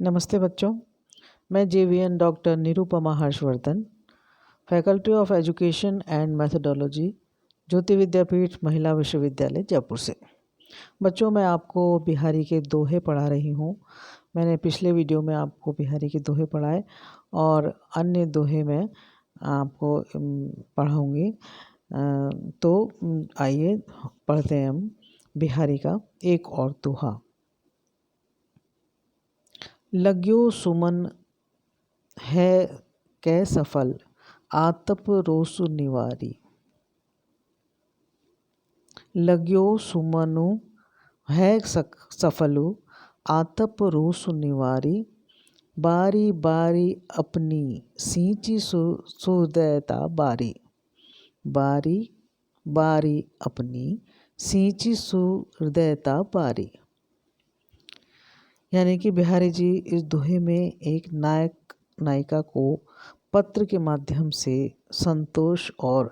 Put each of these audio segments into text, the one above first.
नमस्ते बच्चों, मैं JVN doctor Nirupama Harshvardhan, faculty of education and methodology, Jyoti Vidyapeeth Mahila Vishwavidyalaya Jaipur से। बच्चों, मैं आपको बिहारी के दोहे पढ़ा रही हूँ। मैंने पिछले वीडियो में आपको बिहारी के दोहे पढ़ाए और अन्य दोहे मैं आपको पढ़ाऊँगी। तो आइए पढ़ते हैं हम बिहारी का एक और दोहा। लग्यो सुमन है कै सफल, आतप रोसु निवारी। लग्यो सुमनु है सफलु, आतप रोसु निवारी। बारी बारी अपनी सींची सुहृदयता बारी। बारी बारी अपनी सींची सुहृदयता बारी। यानी कि बिहारी जी इस दोहे में एक नायक नायिका को पत्र के माध्यम से संतोष और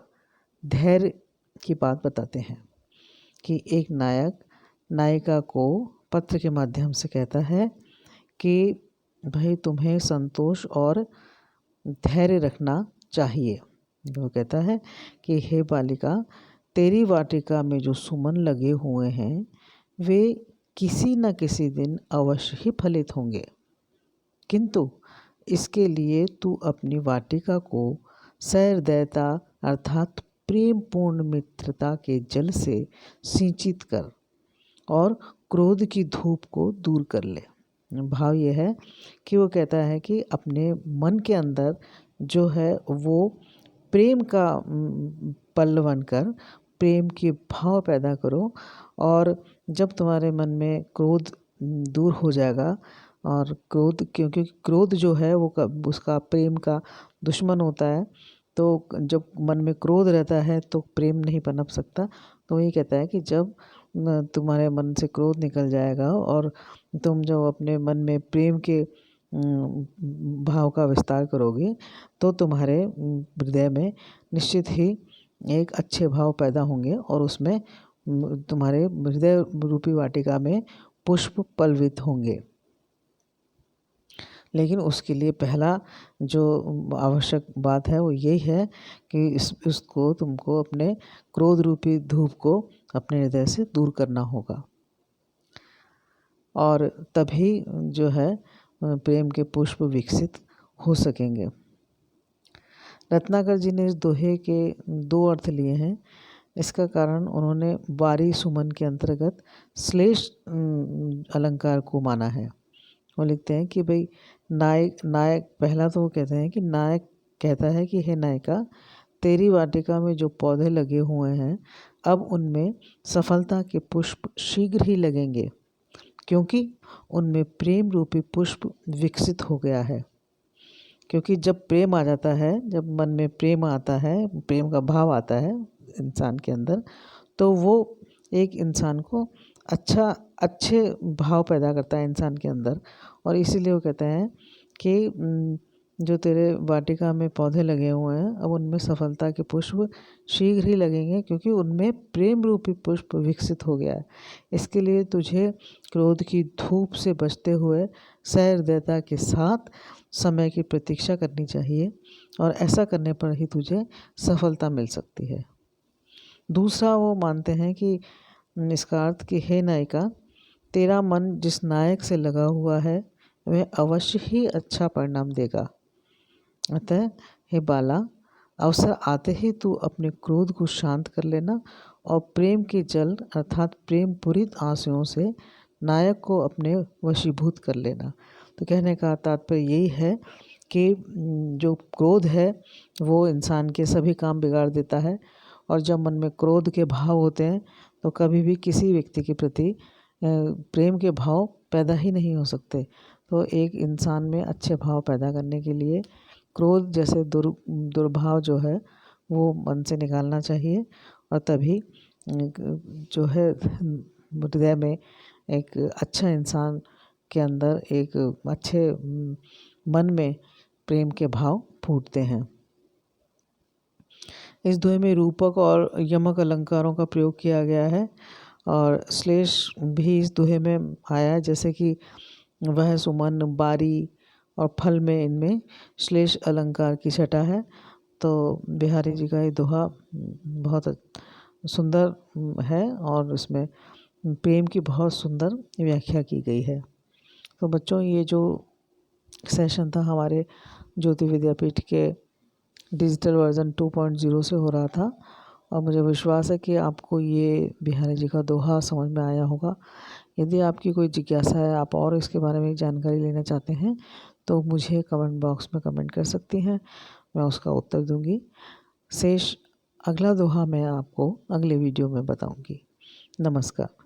धैर्य की बात बताते हैं कि एक नायक नायिका को पत्र के माध्यम से कहता है कि भाई तुम्हें संतोष और धैर्य रखना चाहिए। वो कहता है कि हे बालिका, तेरी वाटिका में जो सुमन लगे हुए हैं वे किसी न किसी दिन अवश्य ही फलित होंगे, किंतु इसके लिए तू अपनी वाटिका को सहृदयता अर्थात प्रेम पूर्ण मित्रता के जल से सिंचित कर और क्रोध की धूप को दूर कर ले। भाव यह है कि वो कहता है कि अपने मन के अंदर जो है वो प्रेम का पल्ल बनकर प्रेम के भाव पैदा करो, और जब तुम्हारे मन में क्रोध दूर हो जाएगा, और क्रोध, क्योंकि क्रोध जो है वो उसका प्रेम का दुश्मन होता है, तो जब मन में क्रोध रहता है तो प्रेम नहीं पनप सकता। तो ये कहता है कि जब तुम्हारे मन से क्रोध निकल जाएगा और तुम जब अपने मन में प्रेम के भाव का विस्तार करोगे तो तुम्हारे हृदय में निश्चित ही एक अच्छे भाव पैदा होंगे और उसमें तुम्हारे हृदय रूपी वाटिका में पुष्प पल्लवित होंगे। लेकिन उसके लिए पहला जो आवश्यक बात है वो यही है कि इसको तुमको अपने क्रोध रूपी धूप को अपने हृदय से दूर करना होगा, और तभी जो है प्रेम के पुष्प विकसित हो सकेंगे। रत्नाकर जी ने इस दोहे के दो अर्थ लिए हैं। इसका कारण उन्होंने बारी सुमन के अंतर्गत श्लेष अलंकार को माना है। वो लिखते हैं कि भाई नायक पहला तो वो कहते हैं कि नायक कहता है कि हे नायिका, तेरी वाटिका में जो पौधे लगे हुए हैं अब उनमें सफलता के पुष्प शीघ्र ही लगेंगे, क्योंकि उनमें प्रेम रूपी पुष्प विकसित हो गया है। क्योंकि जब प्रेम आ जाता है, जब मन में प्रेम आता है, प्रेम का भाव आता है इंसान के अंदर, तो वो एक इंसान को अच्छे भाव पैदा करता है इंसान के अंदर। और इसीलिए वो कहते हैं कि जो तेरे वाटिका में पौधे लगे हुए हैं अब उनमें सफलता के पुष्प शीघ्र ही लगेंगे, क्योंकि उनमें प्रेम रूपी पुष्प विकसित हो गया है। इसके लिए तुझे क्रोध की धूप से बचते हुए सहृदयता के साथ समय की प्रतीक्षा करनी चाहिए, और ऐसा करने पर ही तुझे सफलता मिल सकती है। दूसरा, वो मानते हैं कि इसका अर्थ कि हे नायिका, तेरा मन जिस नायक से लगा हुआ है वह अवश्य ही अच्छा परिणाम देगा। अतः हे बाला, अवसर आते ही तू अपने क्रोध को शांत कर लेना और प्रेम के जल अर्थात प्रेम पूरित आंसुओं से नायक को अपने वशीभूत कर लेना। तो कहने का तात्पर्य यही है कि जो क्रोध है वो इंसान के सभी काम बिगाड़ देता है, और जब मन में क्रोध के भाव होते हैं तो कभी भी किसी व्यक्ति के प्रति प्रेम के भाव पैदा ही नहीं हो सकते। तो एक इंसान में अच्छे भाव पैदा करने के लिए क्रोध जैसे दुर्भाव जो है वो मन से निकालना चाहिए, और तभी जो है हृदय में एक अच्छा इंसान के अंदर एक अच्छे मन में प्रेम के भाव फूटते हैं। इस दोहे में रूपक और यमक अलंकारों का प्रयोग किया गया है, और श्लेष भी इस दोहे में आया है। जैसे कि वह सुमन बारी और फल में इनमें श्लेष अलंकार की छटा है। तो बिहारी जी का ये दोहा बहुत सुंदर है और इसमें प्रेम की बहुत सुंदर व्याख्या की गई है। तो बच्चों, ये जो सेशन था हमारे ज्योति विद्यापीठ के डिजिटल वर्जन 2.0 से हो रहा था और मुझे विश्वास है कि आपको ये बिहारी जी का दोहा समझ में आया होगा। यदि आपकी कोई जिज्ञासा है, आप और इसके बारे में जानकारी लेना चाहते हैं, तो मुझे कमेंट बॉक्स में कमेंट कर सकती हैं, मैं उसका उत्तर दूंगी। शेष अगला दोहा मैं आपको अगले वीडियो में बताऊंगी। नमस्कार।